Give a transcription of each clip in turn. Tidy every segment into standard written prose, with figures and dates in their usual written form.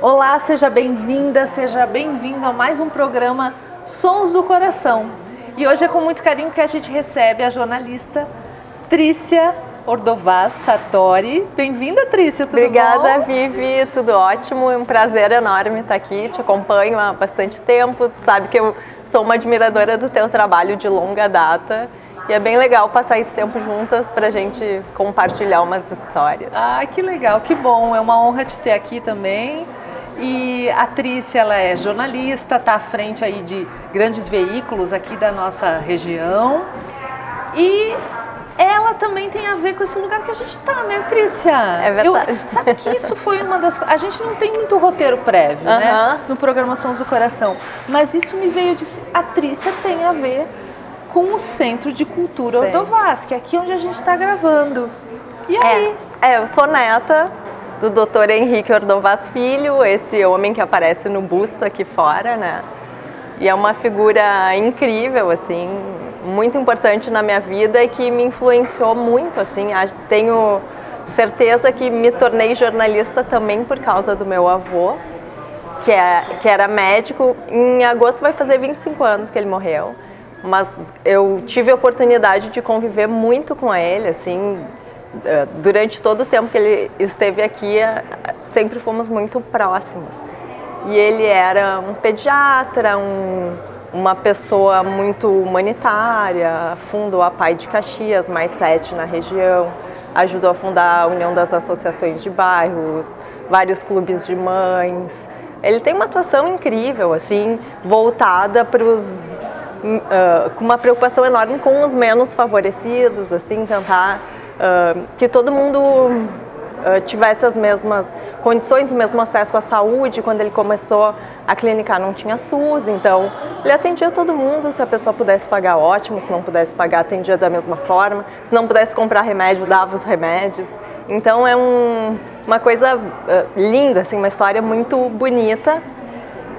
Olá, seja bem-vinda, seja bem-vindo a mais um programa Sons do Coração. E hoje é com muito carinho que a gente recebe a jornalista Trícia Ordovás Sartori. Bem-vinda, Trícia, tudo bom? Obrigada, Vivi, tudo ótimo. É um prazer enorme estar aqui, te acompanho há bastante tempo. Tu sabe que eu sou uma admiradora do teu trabalho de longa data. E é bem legal passar esse tempo juntas para a gente compartilhar umas histórias. Ah, que legal, que bom. É uma honra te ter aqui também. E a Trícia, ela é jornalista, está à frente aí de grandes veículos aqui da nossa região. E ela também tem a ver com esse lugar que a gente está, né, Trícia? É verdade. Sabe que isso foi uma das coisas... A gente não tem muito roteiro prévio, né, no programa Sons do Coração. Mas isso me veio de... A Trícia tem a ver com o Centro de Cultura Ordovás, que é aqui onde a gente está gravando. E aí? Eu sou neta do Dr. Henrique Ordovás Filho, esse homem que aparece no busto aqui fora, né? E é uma figura incrível, assim, muito importante na minha vida e que me influenciou muito, assim. Tenho certeza que me tornei jornalista também por causa do meu avô, que era médico. Em agosto vai fazer 25 anos que ele morreu. Mas eu tive a oportunidade de conviver muito com ele, assim, durante todo o tempo que ele esteve aqui, sempre fomos muito próximos. E ele era um pediatra, uma pessoa muito humanitária, fundou a Pai de Caxias, mais 7 na região, ajudou a fundar a União das Associações de Bairros, vários clubes de mães. Ele tem uma atuação incrível, assim, voltada para os... com uma preocupação enorme com os menos favorecidos, assim, tentar que todo mundo tivesse as mesmas condições, o mesmo acesso à saúde. Quando ele começou a clinicar não tinha SUS, então ele atendia todo mundo. Se a pessoa pudesse pagar, ótimo; se não pudesse pagar, atendia da mesma forma. Se não pudesse comprar remédio, dava os remédios. Então é uma coisa linda, assim, uma história muito bonita.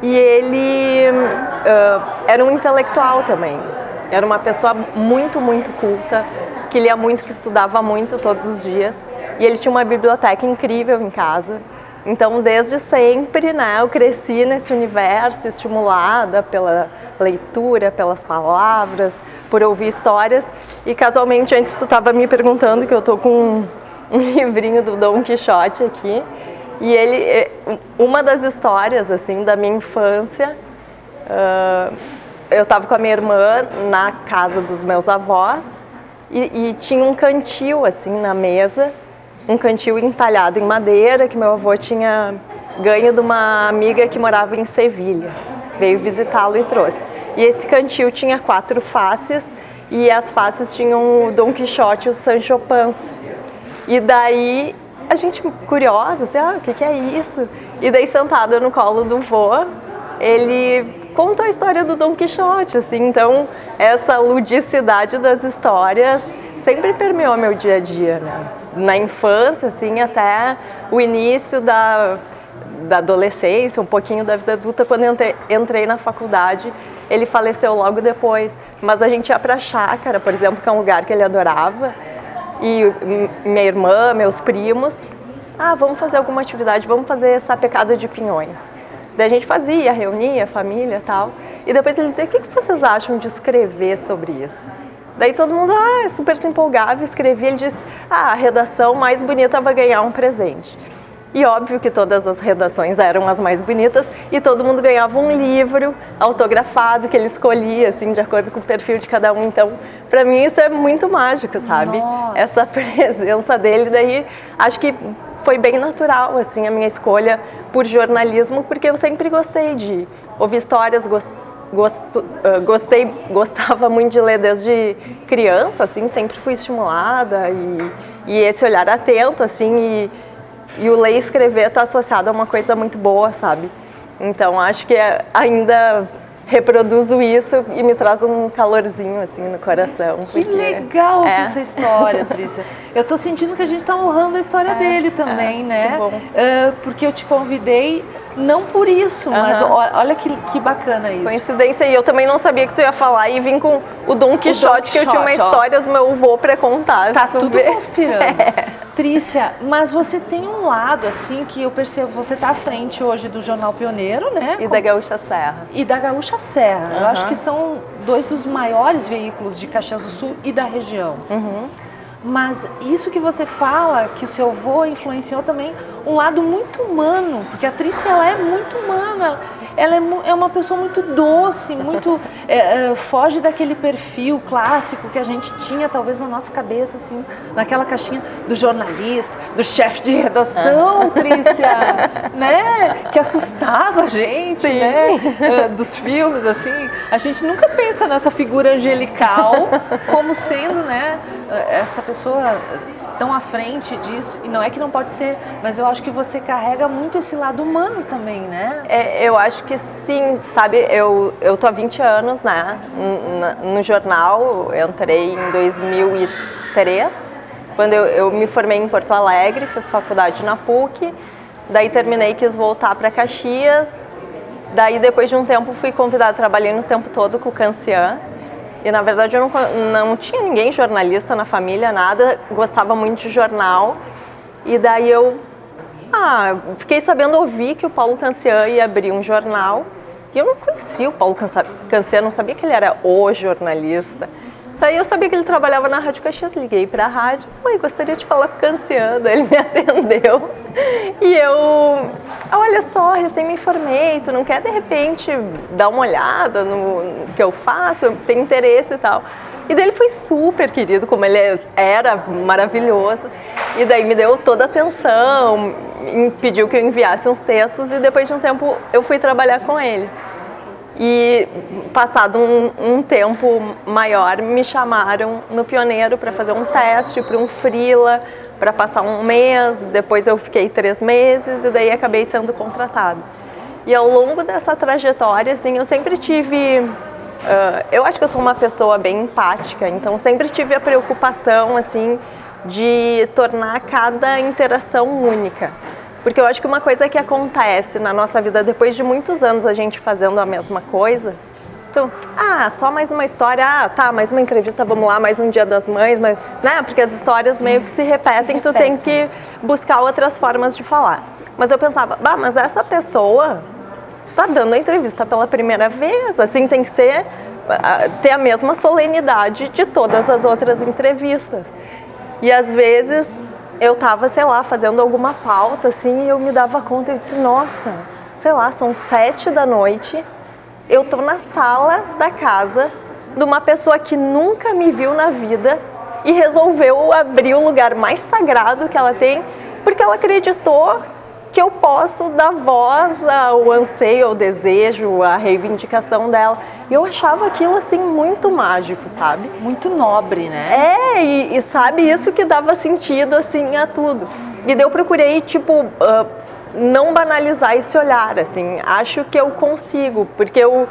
E ele era um intelectual também, era uma pessoa muito, muito culta, que lia muito, que estudava muito todos os dias. E ele tinha uma biblioteca incrível em casa. Então, desde sempre, né, eu cresci nesse universo, estimulada pela leitura, pelas palavras, por ouvir histórias. E casualmente, antes tu estava me perguntando que eu tô com um livrinho do Dom Quixote aqui. E uma das histórias, assim, da minha infância, eu estava com a minha irmã na casa dos meus avós e tinha um cantil, assim, na mesa, um cantil entalhado em madeira que meu avô tinha ganho de uma amiga que morava em Sevilha. Veio visitá-lo e trouxe. E esse cantil tinha 4 faces e as faces tinham o Dom Quixote e o Sancho Panza. E daí a gente curiosa, assim, o que é isso? E daí, sentada no colo do vô, ele conta a história do Dom Quixote, assim. Então, essa ludicidade das histórias sempre permeou meu dia a dia, né? Na infância, assim, até o início da adolescência, um pouquinho da vida adulta. Quando eu entrei na faculdade, ele faleceu logo depois. Mas a gente ia pra chácara, por exemplo, que é um lugar que ele adorava. E minha irmã, meus primos, vamos fazer alguma atividade, vamos fazer essa sapecada de pinhões. Daí a gente fazia, reunia a família e tal. E depois ele dizia, o que vocês acham de escrever sobre isso? Daí todo mundo super se empolgava e escrevia. Ele disse, a redação mais bonita vai ganhar um presente. E óbvio que todas as redações eram as mais bonitas e todo mundo ganhava um livro autografado que ele escolhia, assim, de acordo com o perfil de cada um. Então, para mim isso é muito mágico, sabe? Nossa. Essa presença dele. Daí acho que foi bem natural, assim, a minha escolha por jornalismo, porque eu sempre gostei de ouvir histórias, gostava muito de ler desde criança, assim, sempre fui estimulada e esse olhar atento, assim, e o ler e escrever está associado a uma coisa muito boa, sabe? Então acho que ainda reproduzo isso e me traz um calorzinho, assim, no coração. Que legal essa história, Trícia. Eu tô sentindo que a gente tá honrando a história dele também, né? Que bom. Porque eu te convidei não por isso, mas olha que bacana isso. Coincidência, e eu também não sabia que tu ia falar e vim com o Dom Quixote, que eu tinha uma história do meu avô para contar. Tá tudo conspirando. Trícia, mas você tem um lado, assim, que eu percebo, você está à frente hoje do Jornal Pioneiro, né? E da Gaúcha Serra. E da Gaúcha Serra. Eu acho que são dois dos maiores veículos de Caxias do Sul e da região. Mas isso que você fala, que o seu avô influenciou também um lado muito humano, porque a Trícia, ela é muito humana, ela é uma pessoa muito doce, muito foge daquele perfil clássico que a gente tinha talvez na nossa cabeça, assim, naquela caixinha do jornalista, do chefe de redação, Trícia, né, que assustava a gente, né, dos filmes, assim, a gente nunca pensa nessa figura angelical como sendo, né, essa pessoa tão à frente disso, e não é que não pode ser, mas eu acho que você carrega muito esse lado humano também, né? Eu acho que sim, sabe, eu tô há 20 anos, né, no jornal, eu entrei em 2003, quando eu me formei em Porto Alegre, fiz faculdade na PUC, daí terminei, quis voltar para Caxias, daí depois de um tempo fui convidada, trabalhei no tempo todo com o Cancian. E na verdade eu não tinha ninguém jornalista na família, nada, gostava muito de jornal. E daí eu fiquei sabendo, ouvi que o Paulo Cancian ia abrir um jornal. E eu não conhecia o Paulo Cancian, não sabia que ele era o jornalista. Daí eu sabia que ele trabalhava na Rádio Caxias, liguei para a rádio, gostaria de falar com o Cancian, daí ele me atendeu. E eu, olha só, recém me formei, tu não quer de repente dar uma olhada no que eu faço, eu tenho interesse e tal. E daí ele foi super querido, como ele era maravilhoso. E daí me deu toda a atenção, pediu que eu enviasse uns textos e depois de um tempo eu fui trabalhar com ele. E passado um tempo maior, me chamaram no Pioneiro para fazer um teste para um freela, para passar um mês, depois eu fiquei 3 meses e daí acabei sendo contratada. E ao longo dessa trajetória, assim, eu sempre tive... eu acho que eu sou uma pessoa bem empática, então sempre tive a preocupação, assim, de tornar cada interação única. Porque eu acho que uma coisa que acontece na nossa vida, depois de muitos anos a gente fazendo a mesma coisa, só mais uma história, mais uma entrevista, vamos lá, mais um Dia das Mães, mas, né, porque as histórias meio que se repetem, tu tem que buscar outras formas de falar. Mas eu pensava, mas essa pessoa está dando a entrevista pela primeira vez, assim, tem que ter a mesma solenidade de todas as outras entrevistas. E às vezes eu estava, sei lá, fazendo alguma pauta, assim, e eu me dava conta, eu disse, nossa, sei lá, são 7 da noite, eu tô na sala da casa de uma pessoa que nunca me viu na vida e resolveu abrir o lugar mais sagrado que ela tem, porque ela acreditou que eu posso dar voz ao anseio, ao desejo, à reivindicação dela. E eu achava aquilo, assim, muito mágico, sabe? Muito nobre, né? E sabe, isso que dava sentido, assim, a tudo. E daí eu procurei, tipo, não banalizar esse olhar, assim. Acho que eu consigo, porque eu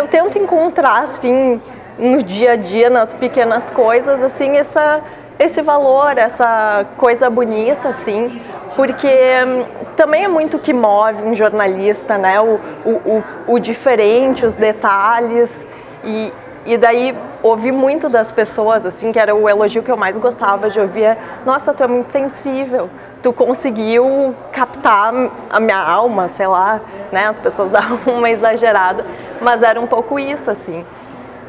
tento encontrar, assim, no dia a dia, nas pequenas coisas, assim, esse valor, essa coisa bonita, assim, porque também é muito que move um jornalista, né, o diferente, os detalhes, e daí ouvi muito das pessoas, assim, que era o elogio que eu mais gostava de ouvir, nossa, tu é muito sensível, tu conseguiu captar a minha alma, sei lá, né, as pessoas davam uma exagerada, mas era um pouco isso, assim.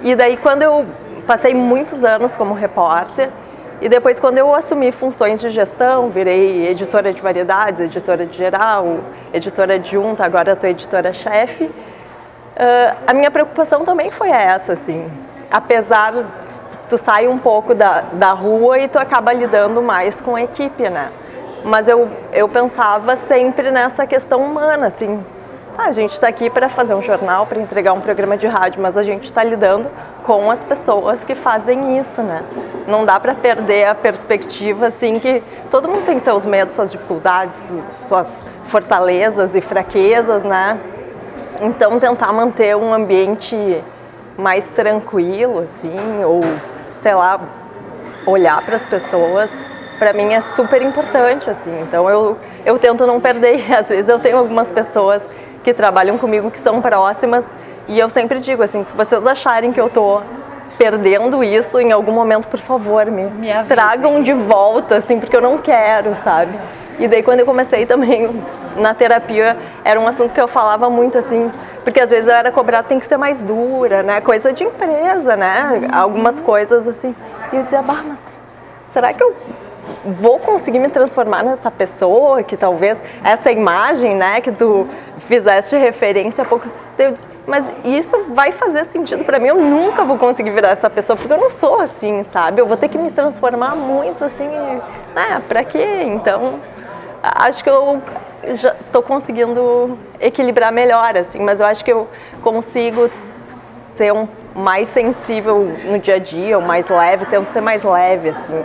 E daí quando eu passei muitos anos como repórter, e depois, quando eu assumi funções de gestão, virei editora de variedades, editora de geral, editora adjunta, agora estou editora-chefe, a minha preocupação também foi essa, assim. Apesar, tu sai um pouco da rua e tu acaba lidando mais com a equipe, né? Mas eu pensava sempre nessa questão humana, assim. A gente está aqui para fazer um jornal, para entregar um programa de rádio, mas a gente está lidando com as pessoas que fazem isso, né? Não dá para perder a perspectiva, assim, que todo mundo tem seus medos, suas dificuldades, suas fortalezas e fraquezas, né? Então, tentar manter um ambiente mais tranquilo, assim, ou, sei lá, olhar para as pessoas, para mim é super importante, assim. Então, eu tento não perder. Às vezes eu tenho algumas pessoas que trabalham comigo, que são próximas, e eu sempre digo assim, se vocês acharem que eu tô perdendo isso, em algum momento, por favor, me avisem. Tragam de volta, assim, porque eu não quero, sabe? E daí quando eu comecei também na terapia, era um assunto que eu falava muito, assim, porque às vezes eu era cobrada, tem que ser mais dura, né? Coisa de empresa, né? Algumas coisas assim. E eu dizia, bah, mas será que eu vou conseguir me transformar nessa pessoa que talvez, essa imagem, né, que tu fizeste referência há pouco, eu disse, mas isso vai fazer sentido pra mim? Eu nunca vou conseguir virar essa pessoa, porque eu não sou assim, sabe? Eu vou ter que me transformar muito assim, né, pra quê? Então, acho que eu já tô conseguindo equilibrar melhor, assim, mas eu acho que eu consigo ser mais sensível no dia a dia, ou mais leve, tento ser mais leve, assim.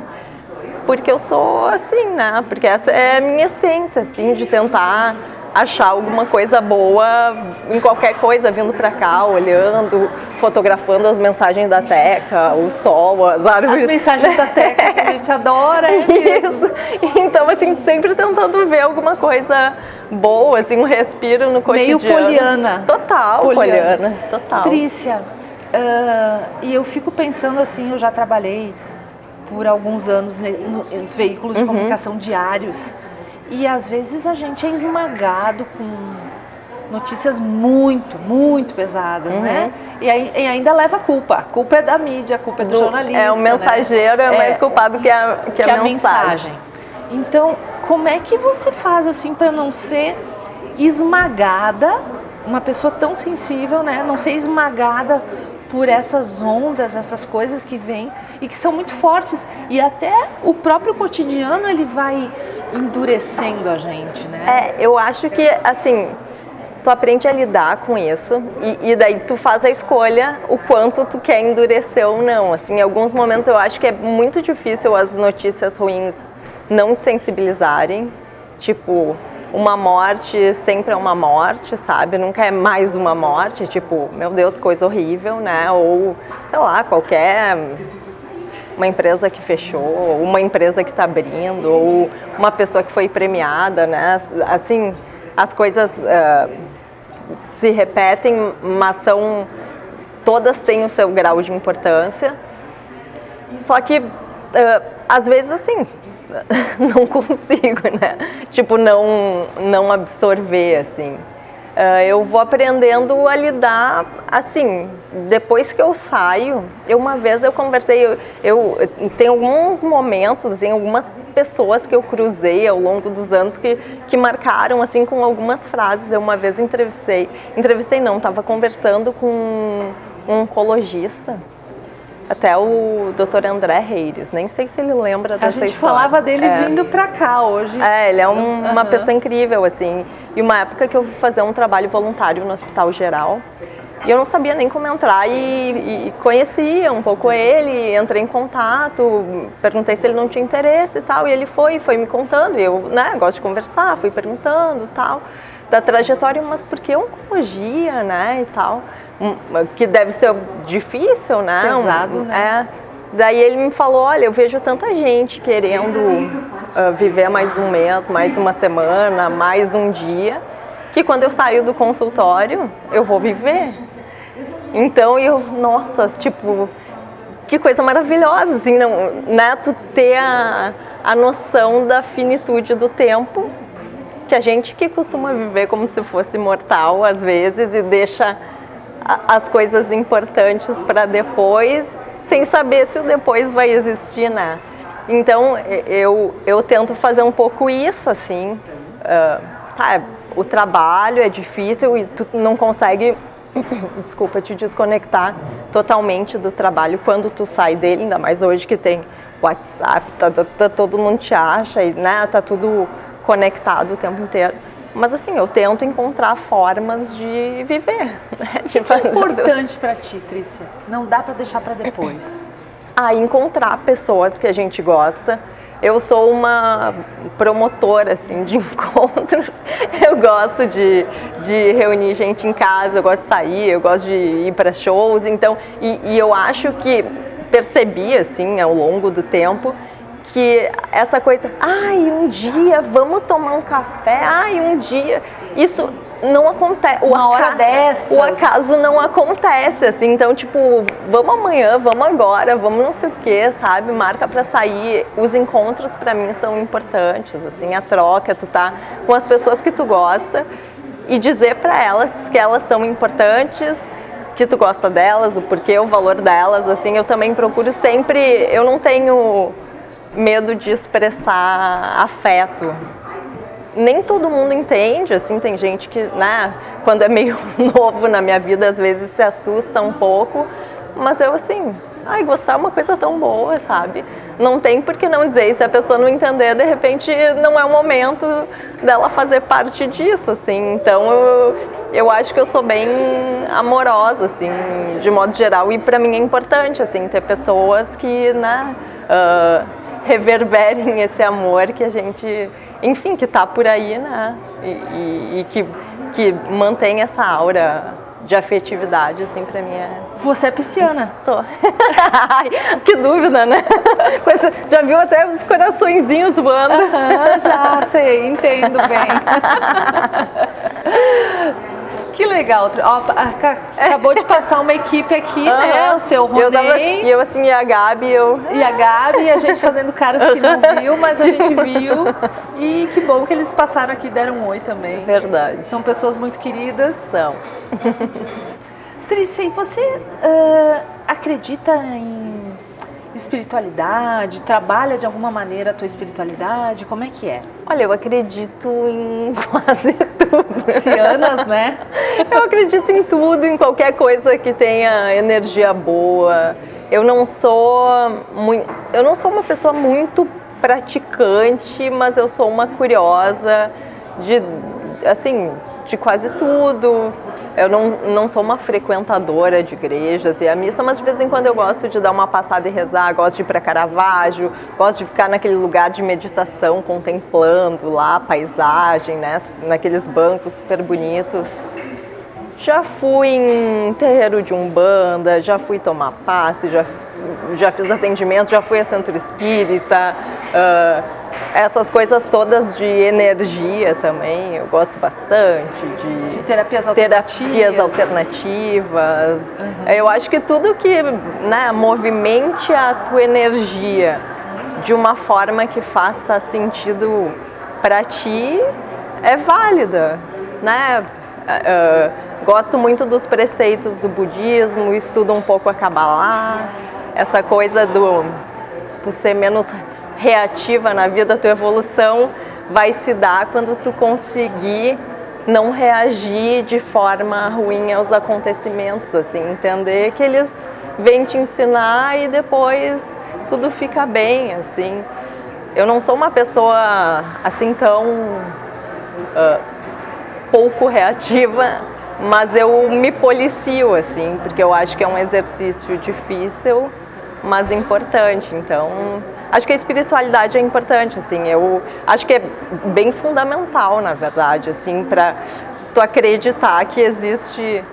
Porque eu sou assim, né? Porque essa é a minha essência, assim, de tentar achar alguma coisa boa em qualquer coisa, vindo pra cá, olhando, fotografando as mensagens da Teca, o sol, as árvores. As mensagens da Teca que a gente adora. Isso. Então, assim, sempre tentando ver alguma coisa boa, assim, um respiro no cotidiano. Meio poliana. Total, poliana. Total. Trícia, e eu fico pensando assim, eu já trabalhei por alguns anos nos veículos de comunicação diários e às vezes a gente é esmagado com notícias muito, muito pesadas, né? E ainda leva a culpa. A culpa é da mídia, a culpa é do jornalista. É, o mensageiro, né? É mais culpado que a mensagem. Então, como é que você faz assim para não ser esmagada, uma pessoa tão sensível, né? Não ser esmagada por essas ondas, essas coisas que vêm e que são muito fortes. E até o próprio cotidiano, ele vai endurecendo a gente, né? Eu acho que, assim, tu aprende a lidar com isso e daí tu faz a escolha o quanto tu quer endurecer ou não. Assim, em alguns momentos eu acho que é muito difícil as notícias ruins não te sensibilizarem. Tipo, uma morte sempre é uma morte, sabe? Nunca é mais uma morte, tipo, meu Deus, coisa horrível, né? Ou, sei lá, uma empresa que fechou, uma empresa que está abrindo, ou uma pessoa que foi premiada, né? Assim, as coisas se repetem, mas todas têm o seu grau de importância. Só que, às vezes, assim, não consigo, né? Tipo, não absorver, assim. Eu vou aprendendo a lidar, assim, depois que eu saio, uma vez eu conversei, tem alguns momentos, assim, algumas pessoas que eu cruzei ao longo dos anos que marcaram, assim, com algumas frases. Eu uma vez estava conversando com um oncologista, até o Dr. André Reires, nem sei se ele lembra dessa história. A gente falava dele vindo pra cá hoje. Ele é uma pessoa incrível, assim. E uma época que eu fui fazer um trabalho voluntário no Hospital Geral, e eu não sabia nem como entrar e conhecia um pouco ele, entrei em contato, perguntei se ele não tinha interesse e tal, e ele foi me contando, e eu, né, gosto de conversar, fui perguntando e tal, da trajetória, mas por que oncologia, né, e tal. Que deve ser difícil, né? Pesado, né? Daí ele me falou, olha, eu vejo tanta gente querendo viver mais um mês, mais uma semana, mais um dia, que quando eu saio do consultório, eu vou viver. Então, nossa, tipo, que coisa maravilhosa, assim, não, né? Tu ter a noção da finitude do tempo, que a gente que costuma viver como se fosse mortal, às vezes, e deixa as coisas importantes para depois, sem saber se o depois vai existir, né? Então, eu tento fazer um pouco isso, assim. O trabalho é difícil e tu não consegue, desculpa, te desconectar totalmente do trabalho quando tu sai dele, ainda mais hoje que tem WhatsApp, todo mundo te acha, e, né, tá tudo conectado o tempo inteiro. Mas assim, eu tento encontrar formas de viver. Né? O que é importante para ti, Trícia? Não dá para deixar para depois. Encontrar pessoas que a gente gosta. Eu sou uma promotora, assim, de encontros. Eu gosto de reunir gente em casa, eu gosto de sair, eu gosto de ir para shows. Então, e eu acho que percebi, assim, ao longo do tempo, que essa coisa, um dia vamos tomar um café, um dia, isso não acontece. Uma hora dessas. O acaso não acontece, assim, então, tipo, vamos amanhã, vamos agora, vamos não sei o que, sabe? Marca pra sair. Os encontros pra mim são importantes, assim, a troca, tu tá com as pessoas que tu gosta e dizer pra elas que elas são importantes, que tu gosta delas, o porquê, o valor delas, assim, eu também procuro sempre, eu não tenho medo de expressar afeto. Nem todo mundo entende, assim, tem gente que, né, quando é meio novo na minha vida, às vezes se assusta um pouco, mas eu, assim, gostar é uma coisa tão boa, sabe? Não tem por que não dizer, e se a pessoa não entender, de repente não é o momento dela fazer parte disso, assim, então eu acho que eu sou bem amorosa, assim, de modo geral, e pra mim é importante, assim, ter pessoas que, né, reverberem esse amor que a gente, enfim, que tá por aí, né? E que mantém essa aura de afetividade, assim, pra mim é... Você é pisciana? Sou. Que dúvida, né? Já viu até os coraçõezinhos voando? Já sei, entendo bem. Que legal. Ó, acabou de passar uma equipe aqui, né? O seu Ronei. E eu assim, e a Gabi, E a Gabi, e a gente fazendo caras que não viu, mas a gente viu. E que bom que eles passaram aqui e deram um oi também. Verdade. São pessoas muito queridas. São. Trícia, e você acredita em espiritualidade? Trabalha de alguma maneira a tua espiritualidade? Como é que é? Olha, eu acredito em quase tudo. Piscianas, né? Eu acredito em tudo, em qualquer coisa que tenha energia boa. Eu não sou uma pessoa muito praticante, mas eu sou uma curiosa de quase tudo. Eu não sou uma frequentadora de igrejas e a missa, mas de vez em quando eu gosto de dar uma passada e rezar, gosto de ir para Caravaggio, gosto de ficar naquele lugar de meditação, contemplando lá a paisagem, né, naqueles bancos super bonitos. Já fui em terreiro de Umbanda, já fui tomar passe, já fiz atendimento, já fui a centro espírita, essas coisas todas de energia também, eu gosto bastante. De terapias alternativas. Uhum. Eu acho que tudo que, né, movimente a tua energia de uma forma que faça sentido para ti é válida, né? Gosto muito dos preceitos do budismo, estudo um pouco a Kabbalah, essa coisa do ser menos reativa na vida, a tua evolução vai se dar quando tu conseguir não reagir de forma ruim aos acontecimentos, assim, entender que eles vêm te ensinar e depois tudo fica bem, assim. Eu não sou uma pessoa assim tão pouco reativa, mas eu me policio, assim, porque eu acho que é um exercício difícil, mas importante. Então, acho que a espiritualidade é importante, assim, eu acho que é bem fundamental, na verdade, assim, para tu acreditar que existe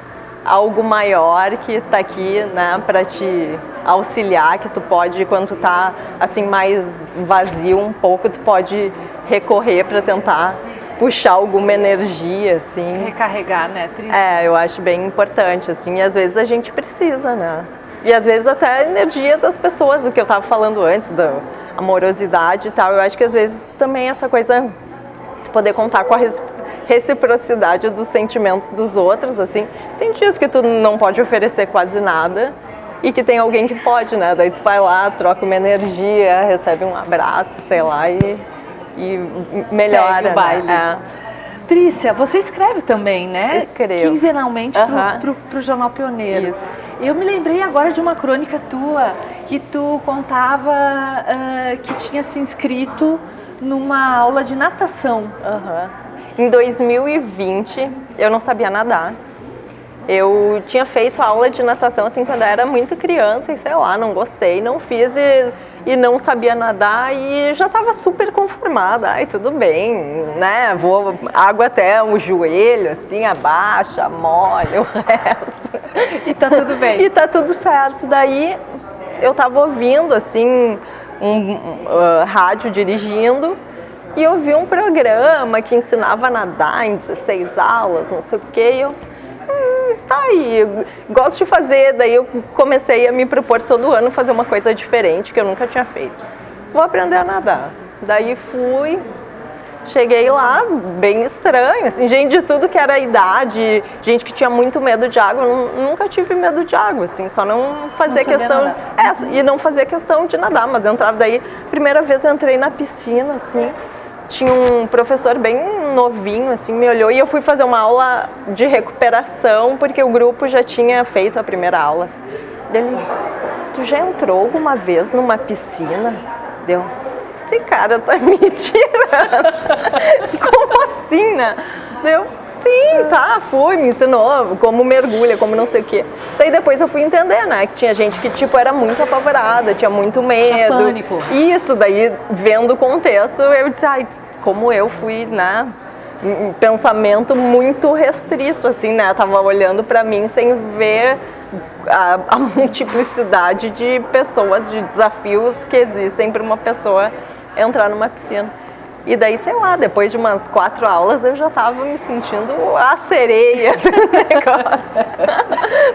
algo maior que está aqui, né, para te auxiliar, que tu pode, quando tu tá assim mais vazio um pouco, tu pode recorrer para tentar puxar alguma energia, assim. Recarregar, né, Trícia? Eu acho bem importante, assim, e às vezes a gente precisa, né? E às vezes até a energia das pessoas, o que eu estava falando antes, da amorosidade e tal, eu acho que às vezes também essa coisa, de poder contar com a reciprocidade dos sentimentos dos outros, assim. Tem dias que tu não pode oferecer quase nada e que tem alguém que pode, né? Daí tu vai lá, troca uma energia, recebe um abraço, sei lá, e melhora. Segue o baile. Né? Trícia, você escreve também, né? Escrevo. Quinzenalmente pro Jornal Pioneiro. Isso. Eu me lembrei agora de uma crônica tua, que tu contava que tinha se inscrito numa aula de natação. Em 2020, eu não sabia nadar. Eu tinha feito aula de natação assim quando eu era muito criança e sei lá, não gostei, não fiz e não sabia nadar e já estava super conformada. Ai, tudo bem, né? Vou água até o joelho, assim, abaixa, molha o resto. E tá tudo bem. E tá tudo certo. Daí eu tava ouvindo assim rádio dirigindo e eu vi um programa que ensinava a nadar em 16 aulas, não sei o que, e eu tá aí, eu gosto de fazer, daí eu comecei a me propor todo ano fazer uma coisa diferente que eu nunca tinha feito. Vou aprender a nadar. Daí fui, cheguei lá, bem estranho, assim, gente de tudo que era idade, gente que tinha muito medo de água, eu nunca tive medo de água, assim, só não fazia questão, e não fazia questão de nadar, mas eu entrava daí, primeira vez eu entrei na piscina, assim, tinha um professor bem novinho, assim, me olhou e eu fui fazer uma aula de recuperação, porque o grupo já tinha feito a primeira aula. Ele, tu já entrou alguma vez numa piscina? Deu, esse cara tá me tirando. Como assim, né? Deu, sim, tá, fui, me ensinou como mergulha, como não sei o quê. Daí depois eu fui entender, né, que tinha gente que, tipo, era muito apavorada, tinha muito medo. Pânico. Isso, daí, vendo o contexto, eu disse, ai, como eu fui, né, um pensamento muito restrito, assim, né, tava olhando pra mim sem ver a multiplicidade de pessoas, de desafios que existem para uma pessoa entrar numa piscina. E daí, sei lá, depois de umas 4 aulas eu já estava me sentindo a sereia do negócio.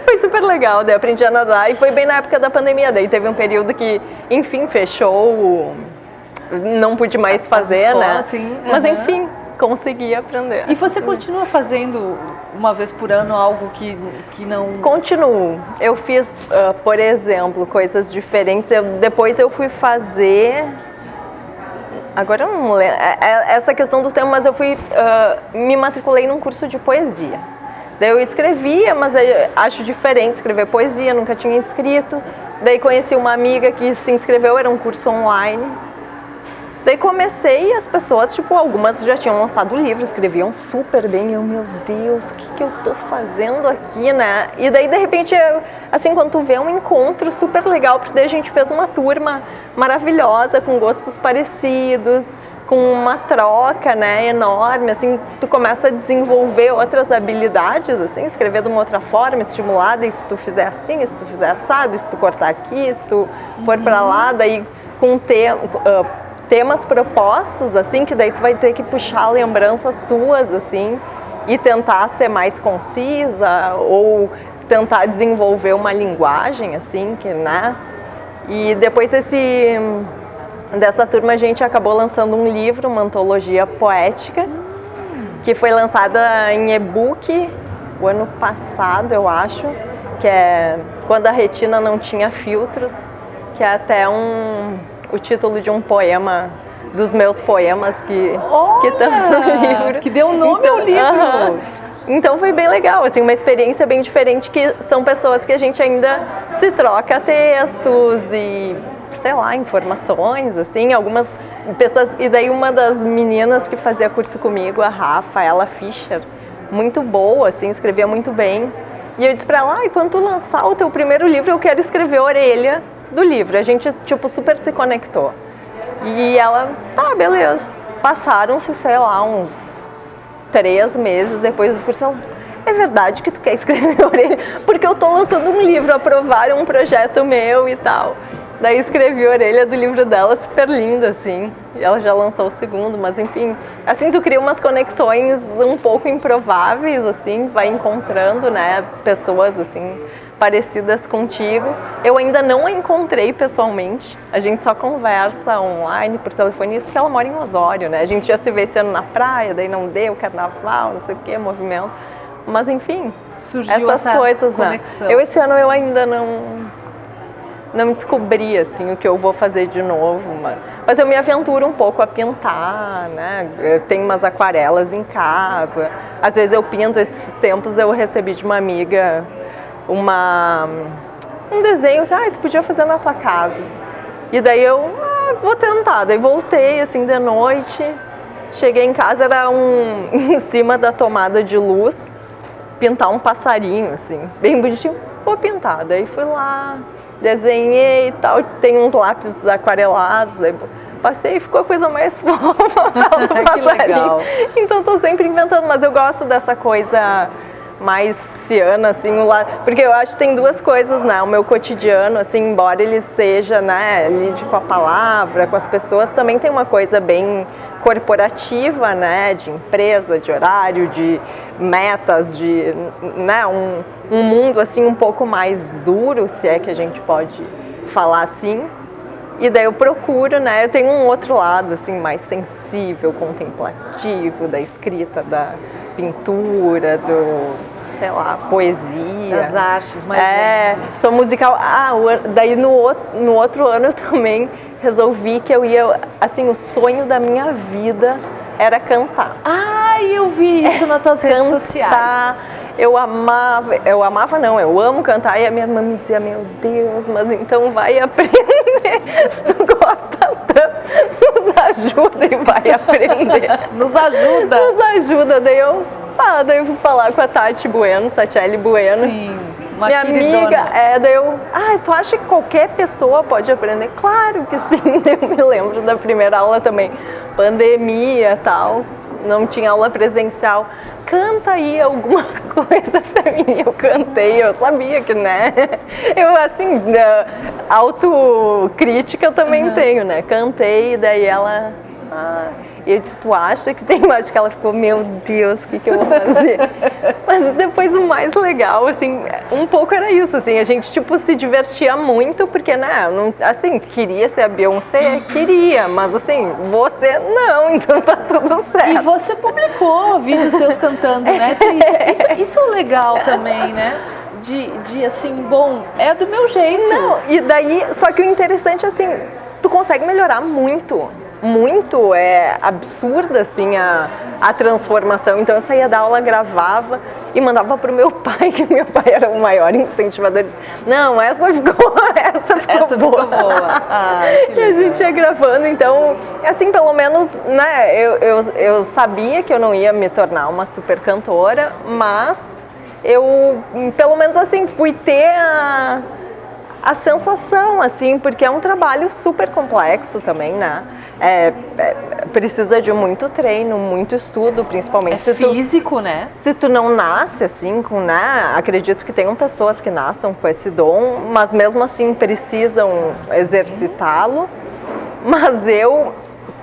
Foi super legal, daí aprendi a nadar e foi bem na época da pandemia. Daí teve um período que, enfim, fechou, não pude mais fazer, escolas, né? Sim. Mas enfim, consegui aprender. E você continua fazendo uma vez por ano algo que não... Continuo. Eu fiz, por exemplo, coisas diferentes. Depois eu fui fazer... Agora eu não lembro essa questão do tema, mas eu fui, me matriculei num curso de poesia. Daí eu escrevia, mas eu acho diferente escrever poesia, nunca tinha escrito. Daí conheci uma amiga que se inscreveu, era um curso online. Daí comecei e as pessoas, tipo, algumas já tinham lançado o livro, escreviam super bem. Eu, meu Deus, o que eu tô fazendo aqui, né? E daí, de repente, assim, quando tu vê um encontro super legal, porque daí a gente fez uma turma maravilhosa, com gostos parecidos, com uma troca, né, enorme, assim, tu começa a desenvolver outras habilidades, assim, escrever de uma outra forma, estimulada, e se tu fizer assim, e se tu fizer assado, e se tu cortar aqui, e se tu for pra lá, daí com temas propostos, assim, que daí tu vai ter que puxar lembranças tuas, assim, e tentar ser mais concisa, ou tentar desenvolver uma linguagem, assim, que, né? E depois dessa turma a gente acabou lançando um livro, uma antologia poética, que foi lançada em e-book o ano passado, eu acho, que é Quando a Retina Não Tinha Filtros, que é até o título de um poema, dos meus poemas que estão no livro. Que deu nome ao livro. Então foi bem legal, assim, uma experiência bem diferente, que são pessoas que a gente ainda se troca textos e, sei lá, informações, assim, algumas pessoas. E daí uma das meninas que fazia curso comigo, a Rafaela Fischer, muito boa, assim, escrevia muito bem. E eu disse pra ela, quando tu lançar o teu primeiro livro, eu quero escrever a orelha do livro. A gente, tipo, super se conectou. E ela, tá, beleza. Passaram-se, sei lá, uns 3 meses depois do curso, ela, é verdade que tu quer escrever a orelha? Porque eu tô lançando um livro, aprovaram um projeto meu e tal. Daí escrevi a orelha do livro dela, super linda, assim. E ela já lançou o segundo, mas enfim. Assim, tu cria umas conexões um pouco improváveis, assim, vai encontrando, né, pessoas, assim, parecidas contigo. Eu ainda não a encontrei pessoalmente, a gente só conversa online, por telefone, isso que ela mora em Osório, né? A gente já se vê esse ano na praia, daí não deu, carnaval, não sei o que, movimento. Mas enfim, surgiu essas coisas, conexão. Né? Esse ano eu ainda não descobri, assim, o que eu vou fazer de novo, mas eu me aventuro um pouco a pintar, né? Eu tenho umas aquarelas em casa, às vezes eu pinto. Esses tempos eu recebi de uma amiga um desenho, assim, tu podia fazer na tua casa. E daí eu, vou tentar. Daí voltei, assim, de noite, cheguei em casa, era em cima da tomada de luz, pintar um passarinho, assim, bem bonitinho, vou pintar. Daí fui lá, desenhei e tal, tem uns lápis aquarelados, daí passei e ficou a coisa mais fofa do passarinho. Então tô sempre inventando, mas eu gosto dessa coisa mais pisciana, assim, porque eu acho que tem duas coisas, né, o meu cotidiano, assim, embora ele seja, né, lide com a palavra, com as pessoas, também tem uma coisa bem corporativa, né, de empresa, de horário, de metas, de, né, um mundo assim um pouco mais duro, se é que a gente pode falar assim. E daí eu procuro, né, eu tenho um outro lado assim mais sensível, contemplativo, da escrita, da pintura, do, sei lá, poesia. Das artes, mas sou musical. Daí no outro ano eu também resolvi que eu ia, assim, o sonho da minha vida era cantar. Eu vi isso nas suas redes sociais. Eu amava não, eu amo cantar, e a minha irmã me dizia, meu Deus, mas então vai aprender, se tu gosta tanto, nos ajuda e vai aprender. Nos ajuda? Nos ajuda, daí eu fui falar com a Tatiele Bueno. Sim, uma minha queridona. amiga, daí eu, tu acha que qualquer pessoa pode aprender? Claro que sim, eu me lembro da primeira aula também, pandemia e tal, não tinha aula presencial, canta aí alguma coisa pra mim, eu cantei, eu sabia que, né, eu assim, autocrítica eu também tenho, né, cantei, daí ela... E eu disse, tu acha que tem? Acho que ela ficou, meu Deus, o que eu vou fazer? Mas depois o mais legal, assim, um pouco era isso, assim, a gente, tipo, se divertia muito, porque, né, não, assim, queria ser a Beyoncé, queria, mas, assim, você não, então tá tudo certo. E você publicou vídeos teus cantando, né, Trícia? Isso é legal também, né? De assim, bom, é do meu jeito. Não, e daí, só que o interessante, assim, tu consegue melhorar muito, é absurda assim a transformação. Então eu saía da aula, gravava e mandava pro meu pai, que meu pai era o maior incentivador. Ele disse, não, essa ficou boa. E a gente ia gravando, então, assim, pelo menos, né, eu sabia que eu não ia me tornar uma super cantora, mas eu, pelo menos assim, fui ter a sensação, assim, porque é um trabalho super complexo também, né? Precisa de muito treino, muito estudo, principalmente físico, né? Se tu não nasce assim, né? Acredito que tenham pessoas que nasçam com esse dom, mas mesmo assim precisam exercitá-lo. Mas eu,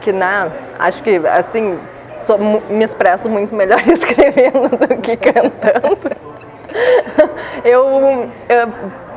que, né, acho que, assim, me expresso muito melhor escrevendo do que cantando. Eu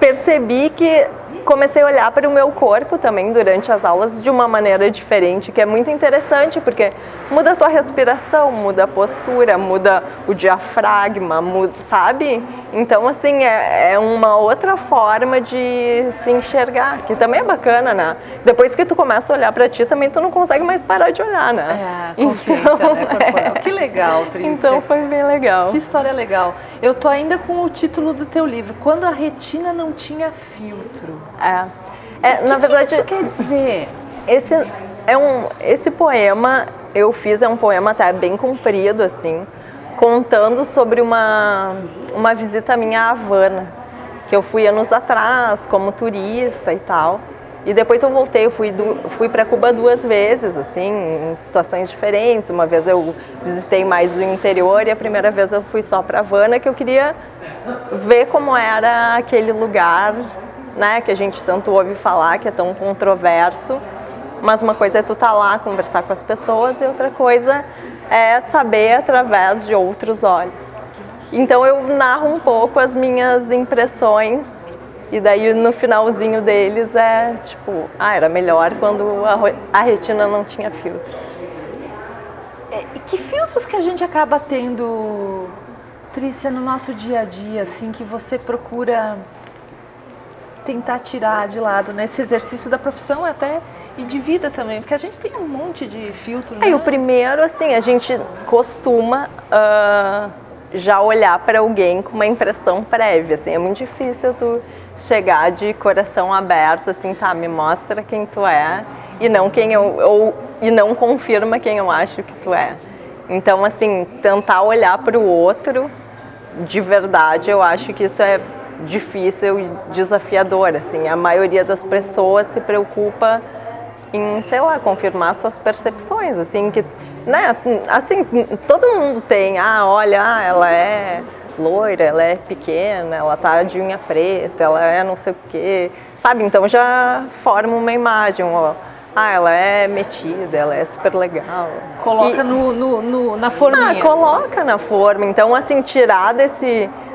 percebi que comecei a olhar para o meu corpo também durante as aulas de uma maneira diferente, que é muito interessante, porque muda a tua respiração, muda a postura, muda o diafragma, sabe? Então, assim, é uma outra forma de se enxergar, que também é bacana, né? Depois que tu começa a olhar para ti, também tu não consegue mais parar de olhar, né? Consciência, então, né, corporal. Que legal, Trícia. Então foi bem legal. Que história legal. Eu tô ainda com o título do teu livro, Quando a Retina Não Tinha Filtro. Na verdade, que isso quer dizer? Esse poema eu fiz, é um poema até bem comprido, assim, contando sobre uma visita minha à Havana, que eu fui anos atrás como turista e tal. E depois eu voltei, eu fui para Cuba 2 vezes, assim, em situações diferentes. Uma vez eu visitei mais do interior e a primeira vez eu fui só para Havana, que eu queria ver como era aquele lugar, né, que a gente tanto ouve falar, que é tão controverso. Mas uma coisa é tu estar lá, conversar com as pessoas, e outra coisa é saber através de outros olhos. Então eu narro um pouco as minhas impressões. E daí no finalzinho deles é tipo, era melhor quando a retina não tinha filtro. Que filtros que a gente acaba tendo, Trícia, no nosso dia a dia, assim, que você procura tentar tirar de lado, né? Esse exercício da profissão até e de vida também, porque a gente tem um monte de filtro, né? O primeiro, assim, a gente costuma já olhar para alguém com uma impressão prévia, assim, é muito difícil tu chegar de coração aberto, assim, me mostra quem tu é e não e não confirma quem eu acho que tu é. Então, assim, tentar olhar para o outro de verdade, eu acho que isso é difícil e desafiador, assim. A maioria das pessoas se preocupa em, sei lá, confirmar suas percepções, assim, que, né, assim, todo mundo tem, ela é loira, ela é pequena, ela tá de unha preta, ela é não sei o quê, sabe? Então já forma uma imagem, ela é metida, ela é super legal. Coloca na forminha. Coloca na forma. Então, assim, tirar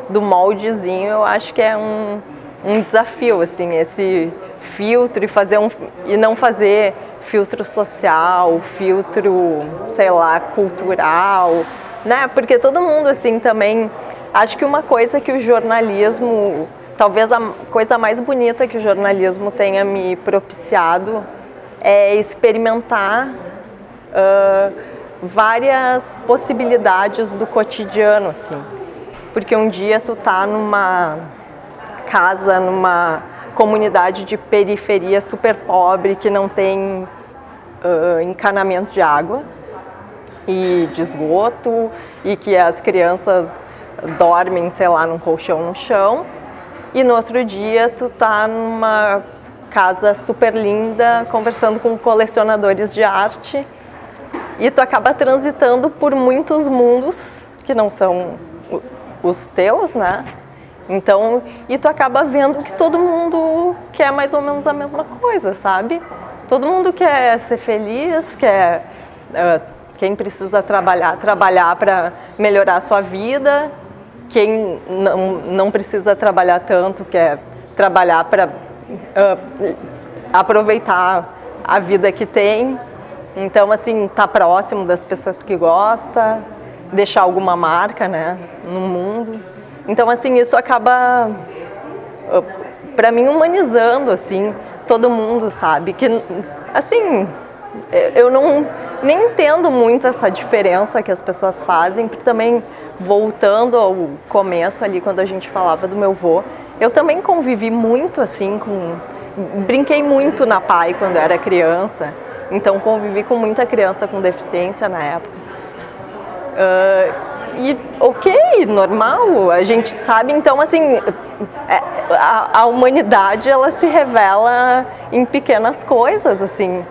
do moldezinho, eu acho que é um desafio, assim, esse filtro e não fazer filtro social, filtro, sei lá, cultural, né? Porque todo mundo, assim, também... Acho que uma coisa que o jornalismo... Talvez a coisa mais bonita que o jornalismo tenha me propiciado é experimentar várias possibilidades do cotidiano, assim. Porque um dia tu tá numa casa, numa comunidade de periferia super pobre que não tem encanamento de água e de esgoto e que as crianças dormem, sei lá, num colchão no chão. E no outro dia tu tá numa casa super linda, conversando com colecionadores de arte, e tu acaba transitando por muitos mundos que não são os teus, né? Então, e tu acaba vendo que todo mundo quer mais ou menos a mesma coisa, sabe? Todo mundo quer ser feliz, quem precisa trabalhar para melhorar a sua vida. Quem não precisa trabalhar tanto, quer trabalhar para aproveitar a vida que tem. Então, assim, tá próximo das pessoas que gosta, deixar alguma marca, né, no mundo. Então, assim, isso acaba, para mim, humanizando, assim, todo mundo, sabe? Que, assim, eu nem entendo muito essa diferença que as pessoas fazem, porque também, voltando ao começo ali, quando a gente falava do meu avô, eu também convivi muito, assim, brinquei muito na PAI quando eu era criança, então convivi com muita criança com deficiência na época. E ok, normal, a gente sabe, então, assim, a humanidade, ela se revela em pequenas coisas, assim,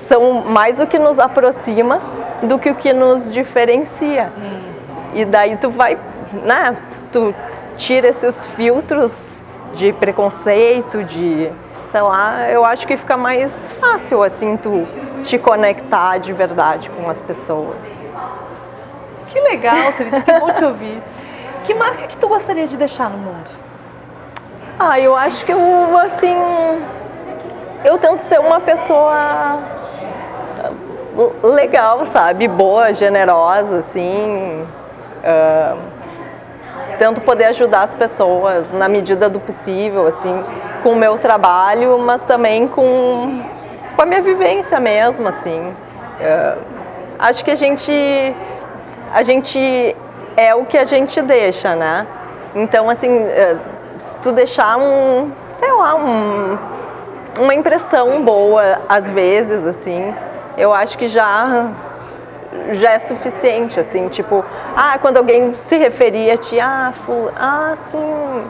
são mais o que nos aproxima do que o que nos diferencia. E daí tu vai, né, se tu tira esses filtros de preconceito, sei lá, eu acho que fica mais fácil, assim, tu te conectar de verdade com as pessoas. Que legal, Tris, que bom te ouvir. Que marca que tu gostaria de deixar no mundo? Eu acho que eu tento ser uma pessoa legal, sabe? Boa, generosa, assim. Tento poder ajudar as pessoas na medida do possível, assim, com o meu trabalho, mas também com a minha vivência mesmo, assim. Acho que a gente é o que a gente deixa, né? Então, assim, se tu deixar uma impressão boa, às vezes, assim, eu acho que já é suficiente, assim, tipo, quando alguém se referir a ti, sim,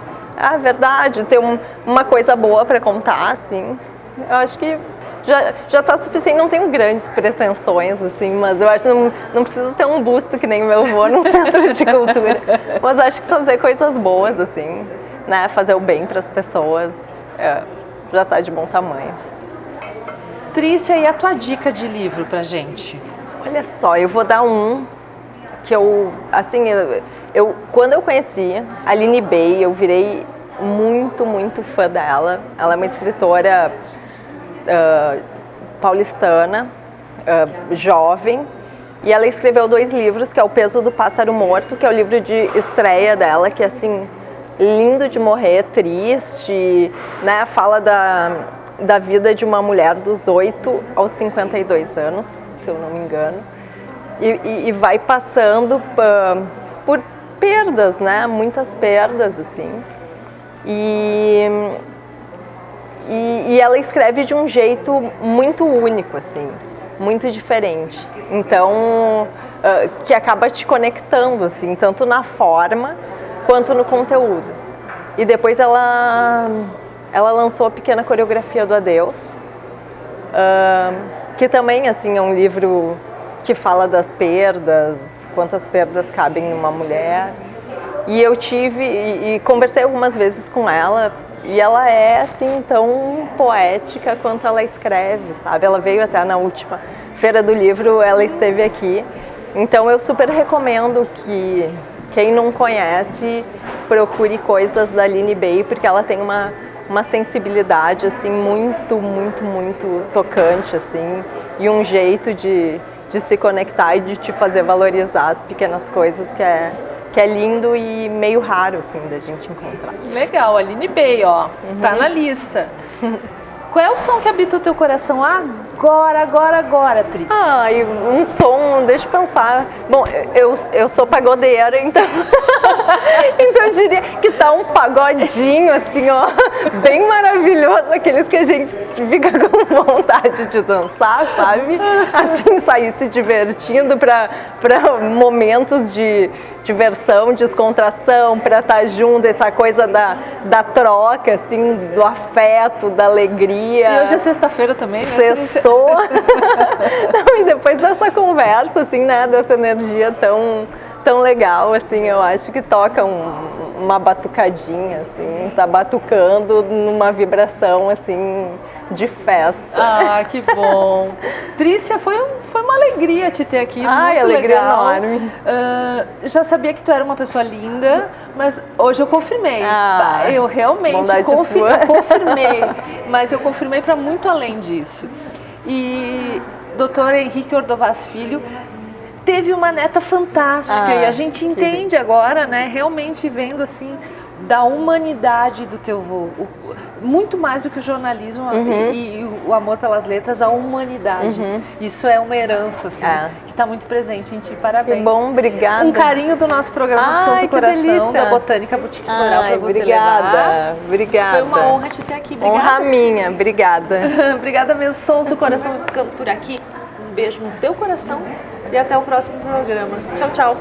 verdade, ter uma coisa boa para contar, assim, eu acho que já tá suficiente. Não tenho grandes pretensões, assim, mas eu acho que não precisa ter um busto que nem o meu avô num centro de cultura, mas acho que fazer coisas boas, assim, né, fazer o bem para as pessoas, já tá de bom tamanho. Trícia, e a tua dica de livro pra gente? Olha só, eu vou dar que quando eu conheci a Aline Bay, eu virei muito, muito fã dela. Ela é uma escritora paulistana, jovem, e ela escreveu 2 livros, que é O Peso do Pássaro Morto, que é o livro de estreia dela, que é, assim, lindo de morrer, triste, né? Fala da vida de uma mulher dos 8 aos 52 anos, se eu não me engano, e vai passando por perdas, né? Muitas perdas, assim, e ela escreve de um jeito muito único, assim, muito diferente. Então, que acaba te conectando, assim, tanto na forma quanto no conteúdo. E depois ela lançou a Pequena Coreografia do Adeus, que também, assim, é um livro que fala das perdas, quantas perdas cabem numa mulher. E eu conversei algumas vezes com ela, E ela é assim tão poética quanto ela escreve, sabe? Ela veio até na última Feira do Livro, ela esteve aqui. Então eu super recomendo que quem não conhece procure coisas da Aline Bay, porque ela tem uma sensibilidade assim muito tocante assim, e um jeito de se conectar e de te fazer valorizar as pequenas coisas que é lindo e meio raro assim da gente encontrar. Legal, Aline Bay, ó, tá na lista. Qual é o som que habita o teu coração agora, Tris? E um som, deixa eu pensar. Bom, eu sou pagodeira, então então eu diria que tá um pagodinho assim, ó, bem maravilhoso, aqueles que a gente fica com vontade de dançar, sabe? Assim, sair se divertindo para momentos de diversão, descontração, para estar junto, essa coisa da troca, assim, do afeto, da alegria. E hoje é sexta-feira também, né? Sextou. Não, e depois dessa conversa, assim, né, dessa energia tão legal, assim, eu acho que toca uma batucadinha, assim, tá batucando numa vibração, assim, de festa. Que bom. Trícia, foi uma alegria te ter aqui, muito alegria legal. Enorme. Já sabia que tu era uma pessoa linda, mas hoje eu confirmei. Eu realmente confirmei, mas eu confirmei para muito além disso. E Dr. Henrique Ordovás Filho teve uma neta fantástica e a gente entende agora, né, realmente vendo assim da humanidade do teu vô, muito mais do que o jornalismo e o amor pelas letras, a humanidade. Isso é uma herança assim, que está muito presente em ti. Parabéns. Que bom, obrigada. Um carinho do nosso programa do Sons do Coração, delícia. da Botânica Boutique Floral para você obrigada, levar. Obrigada. Foi uma honra te ter aqui. Obrigada. Honra minha, obrigada. Obrigada mesmo. Sons do Coração ficando por aqui. Um beijo no teu coração e até o próximo programa. Tchau, tchau.